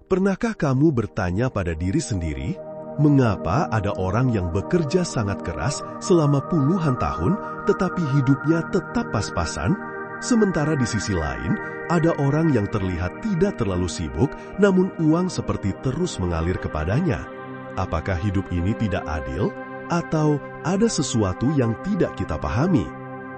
Pernahkah kamu bertanya pada diri sendiri, mengapa ada orang yang bekerja sangat keras selama puluhan tahun tetapi hidupnya tetap pas-pasan? Sementara di sisi lain, ada orang yang terlihat tidak terlalu sibuk namun uang seperti terus mengalir kepadanya. Apakah hidup ini tidak adil? Atau ada sesuatu yang tidak kita pahami?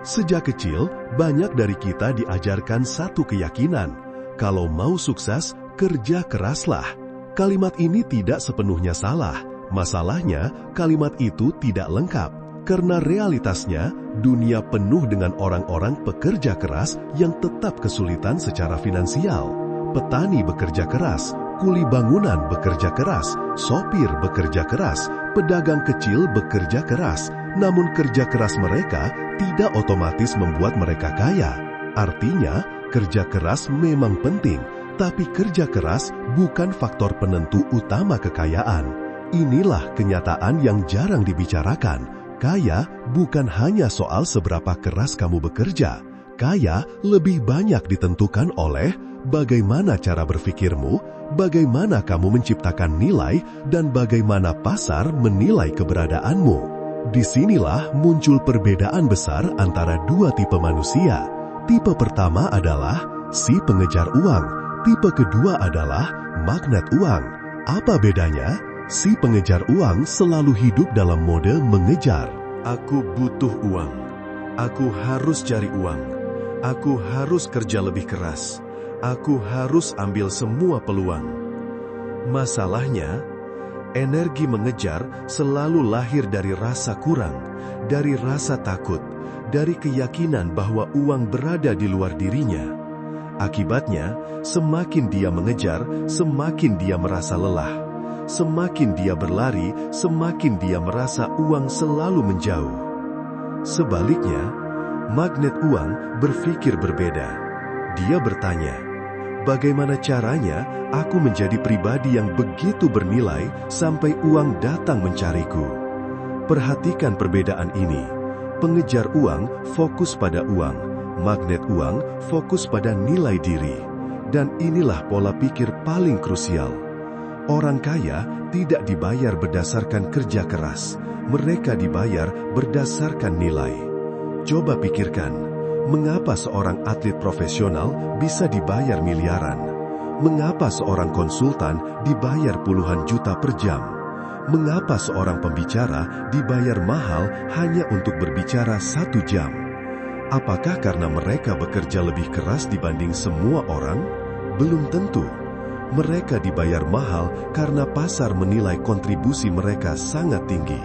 Sejak kecil, banyak dari kita diajarkan satu keyakinan. Kalau mau sukses, kerja keraslah. Kalimat ini tidak sepenuhnya salah. Masalahnya, kalimat itu tidak lengkap. Karena realitasnya, dunia penuh dengan orang-orang pekerja keras yang tetap kesulitan secara finansial. Petani bekerja keras, kuli bangunan bekerja keras, sopir bekerja keras, pedagang kecil bekerja keras. Namun kerja keras mereka tidak otomatis membuat mereka kaya. Artinya, kerja keras memang penting, tapi kerja keras bukan faktor penentu utama kekayaan. Inilah kenyataan yang jarang dibicarakan. Kaya bukan hanya soal seberapa keras kamu bekerja. Kaya lebih banyak ditentukan oleh bagaimana cara berpikirmu, bagaimana kamu menciptakan nilai, dan bagaimana pasar menilai keberadaanmu. Disinilah muncul perbedaan besar antara dua tipe manusia. Tipe pertama adalah si pengejar uang. Tipe kedua adalah magnet uang. Apa bedanya? Si pengejar uang selalu hidup dalam mode mengejar. Aku butuh uang. Aku harus cari uang. Aku harus kerja lebih keras. Aku harus ambil semua peluang. Masalahnya, energi mengejar selalu lahir dari rasa kurang, dari rasa takut, dari keyakinan bahwa uang berada di luar dirinya. Akibatnya, semakin dia mengejar, semakin dia merasa lelah. Semakin dia berlari, semakin dia merasa uang selalu menjauh. Sebaliknya, magnet uang berpikir berbeda. Dia bertanya, bagaimana caranya aku menjadi pribadi yang begitu bernilai sampai uang datang mencariku? Perhatikan perbedaan ini. Pengejar uang fokus pada uang, magnet uang fokus pada nilai diri. Dan inilah pola pikir paling krusial. Orang kaya tidak dibayar berdasarkan kerja keras. Mereka dibayar berdasarkan nilai. Coba pikirkan, mengapa seorang atlet profesional bisa dibayar miliaran? Mengapa seorang konsultan dibayar puluhan juta per jam? Mengapa seorang pembicara dibayar mahal hanya untuk berbicara 1 jam? Apakah karena mereka bekerja lebih keras dibanding semua orang? Belum tentu. Mereka dibayar mahal karena pasar menilai kontribusi mereka sangat tinggi.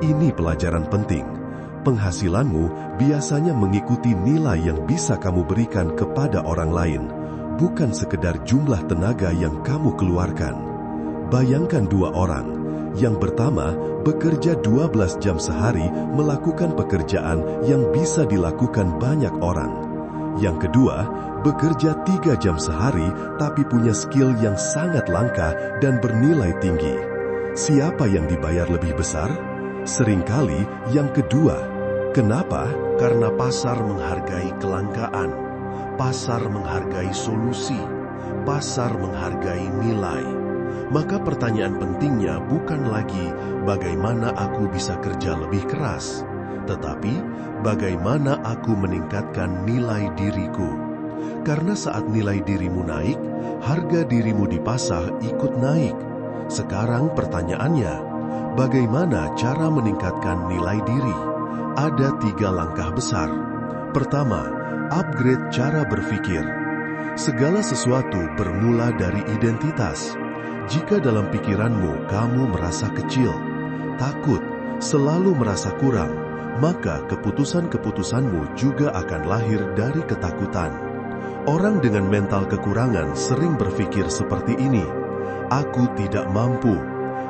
Ini pelajaran penting. Penghasilanmu biasanya mengikuti nilai yang bisa kamu berikan kepada orang lain, bukan sekedar jumlah tenaga yang kamu keluarkan. Bayangkan 2 orang. Yang pertama, bekerja 12 jam sehari melakukan pekerjaan yang bisa dilakukan banyak orang. Yang kedua, bekerja 3 jam sehari tapi punya skill yang sangat langka dan bernilai tinggi. Siapa yang dibayar lebih besar? Seringkali yang kedua. Kenapa? Karena pasar menghargai kelangkaan. Pasar menghargai solusi. Pasar menghargai nilai. Maka pertanyaan pentingnya bukan lagi bagaimana aku bisa kerja lebih keras, tetapi bagaimana aku meningkatkan nilai diriku. Karena saat nilai dirimu naik, harga dirimu di pasar ikut naik. Sekarang pertanyaannya, bagaimana cara meningkatkan nilai diri? Ada 3 langkah besar. Pertama, upgrade cara berpikir. Segala sesuatu bermula dari identitas. Jika dalam pikiranmu kamu merasa kecil, takut, selalu merasa kurang, maka keputusan-keputusanmu juga akan lahir dari ketakutan. Orang dengan mental kekurangan sering berpikir seperti ini, aku tidak mampu,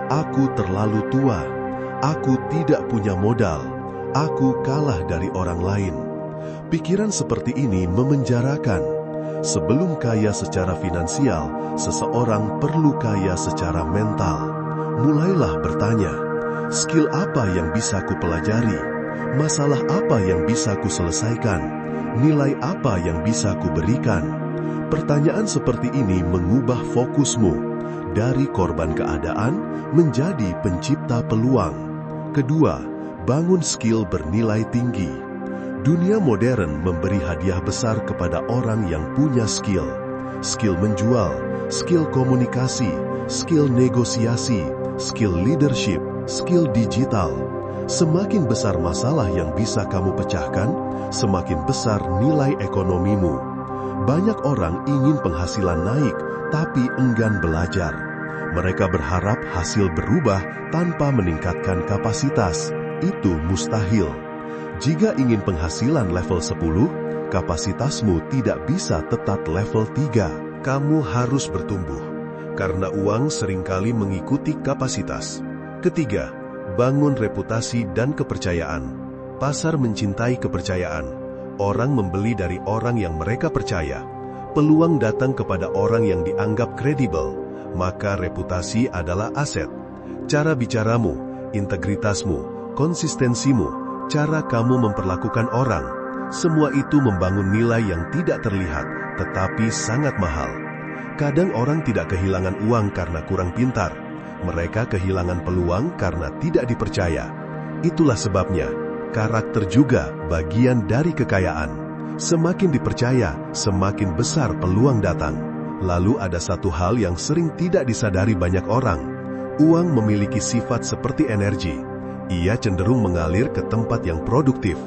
aku terlalu tua, aku tidak punya modal, aku kalah dari orang lain. Pikiran seperti ini memenjarakan. Sebelum kaya secara finansial, seseorang perlu kaya secara mental. Mulailah bertanya, skill apa yang bisa ku pelajari? Masalah apa yang bisa ku selesaikan? Nilai apa yang bisa ku berikan? Pertanyaan seperti ini mengubah fokusmu dari korban keadaan menjadi pencipta peluang. Kedua, bangun skill bernilai tinggi. Dunia modern memberi hadiah besar kepada orang yang punya skill. Skill menjual, skill komunikasi, skill negosiasi, skill leadership, skill digital. Semakin besar masalah yang bisa kamu pecahkan, semakin besar nilai ekonomimu. Banyak orang ingin penghasilan naik, tapi enggan belajar. Mereka berharap hasil berubah tanpa meningkatkan kapasitas. Itu mustahil. Jika ingin penghasilan level 10, kapasitasmu tidak bisa tetap level 3. Kamu harus bertumbuh, karena uang seringkali mengikuti kapasitas. Ketiga, bangun reputasi dan kepercayaan. Pasar mencintai kepercayaan. Orang membeli dari orang yang mereka percaya. Peluang datang kepada orang yang dianggap kredibel, maka reputasi adalah aset. Cara bicaramu, integritasmu, konsistensimu, cara kamu memperlakukan orang, semua itu membangun nilai yang tidak terlihat, tetapi sangat mahal. Kadang orang tidak kehilangan uang karena kurang pintar. Mereka kehilangan peluang karena tidak dipercaya. Itulah sebabnya, karakter juga bagian dari kekayaan. Semakin dipercaya, semakin besar peluang datang. Lalu ada satu hal yang sering tidak disadari banyak orang. Uang memiliki sifat seperti energi. Ia cenderung mengalir ke tempat yang produktif,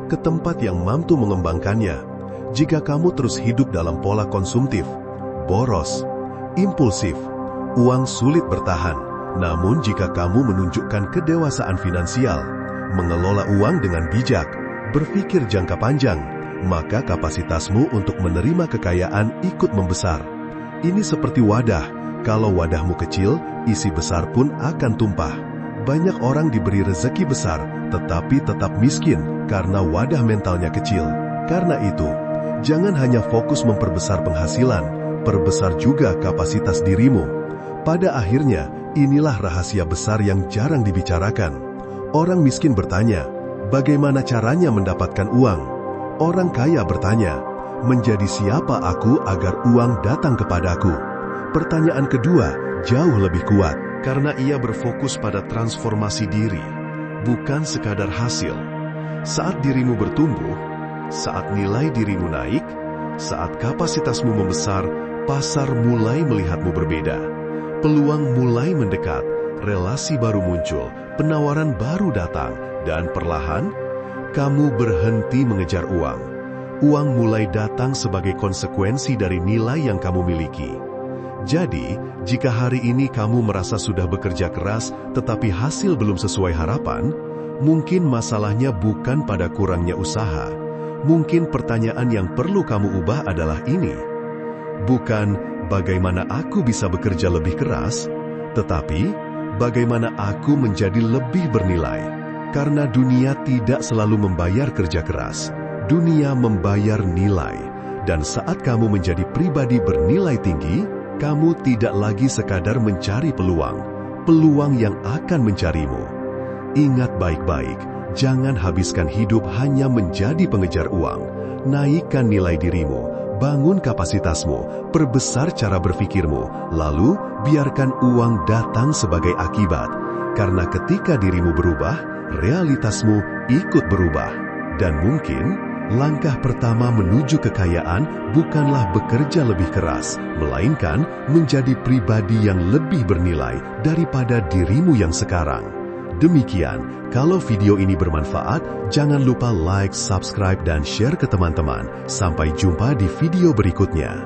ke tempat yang mampu mengembangkannya. Jika kamu terus hidup dalam pola konsumtif, boros, impulsif, uang sulit bertahan. Namun jika kamu menunjukkan kedewasaan finansial, mengelola uang dengan bijak, berpikir jangka panjang, maka kapasitasmu untuk menerima kekayaan ikut membesar. Ini seperti wadah. Kalau wadahmu kecil, isi besar pun akan tumpah. Banyak orang diberi rezeki besar, tetapi tetap miskin karena wadah mentalnya kecil. Karena itu, jangan hanya fokus memperbesar penghasilan, perbesar juga kapasitas dirimu. Pada akhirnya, inilah rahasia besar yang jarang dibicarakan. Orang miskin bertanya, bagaimana caranya mendapatkan uang? Orang kaya bertanya, menjadi siapa aku agar uang datang kepadaku? Pertanyaan kedua jauh lebih kuat, karena ia berfokus pada transformasi diri, bukan sekadar hasil. Saat dirimu bertumbuh, saat nilai dirimu naik, saat kapasitasmu membesar, pasar mulai melihatmu berbeda. Peluang mulai mendekat, relasi baru muncul, penawaran baru datang, dan perlahan, kamu berhenti mengejar uang. Uang mulai datang sebagai konsekuensi dari nilai yang kamu miliki. Jadi, jika hari ini kamu merasa sudah bekerja keras, tetapi hasil belum sesuai harapan, mungkin masalahnya bukan pada kurangnya usaha. Mungkin pertanyaan yang perlu kamu ubah adalah ini. Bukan, bagaimana aku bisa bekerja lebih keras, tetapi, bagaimana aku menjadi lebih bernilai? Karena dunia tidak selalu membayar kerja keras. Dunia membayar nilai. Dan saat kamu menjadi pribadi bernilai tinggi, kamu tidak lagi sekadar mencari peluang. Peluang yang akan mencarimu. Ingat baik-baik, jangan habiskan hidup hanya menjadi pengejar uang. Naikkan nilai dirimu, bangun kapasitasmu, perbesar cara berpikirmu, lalu biarkan uang datang sebagai akibat. Karena ketika dirimu berubah, realitasmu ikut berubah. Dan mungkin, langkah pertama menuju kekayaan bukanlah bekerja lebih keras, melainkan menjadi pribadi yang lebih bernilai daripada dirimu yang sekarang. Demikian, kalau video ini bermanfaat, jangan lupa like, subscribe, dan share ke teman-teman. Sampai jumpa di video berikutnya.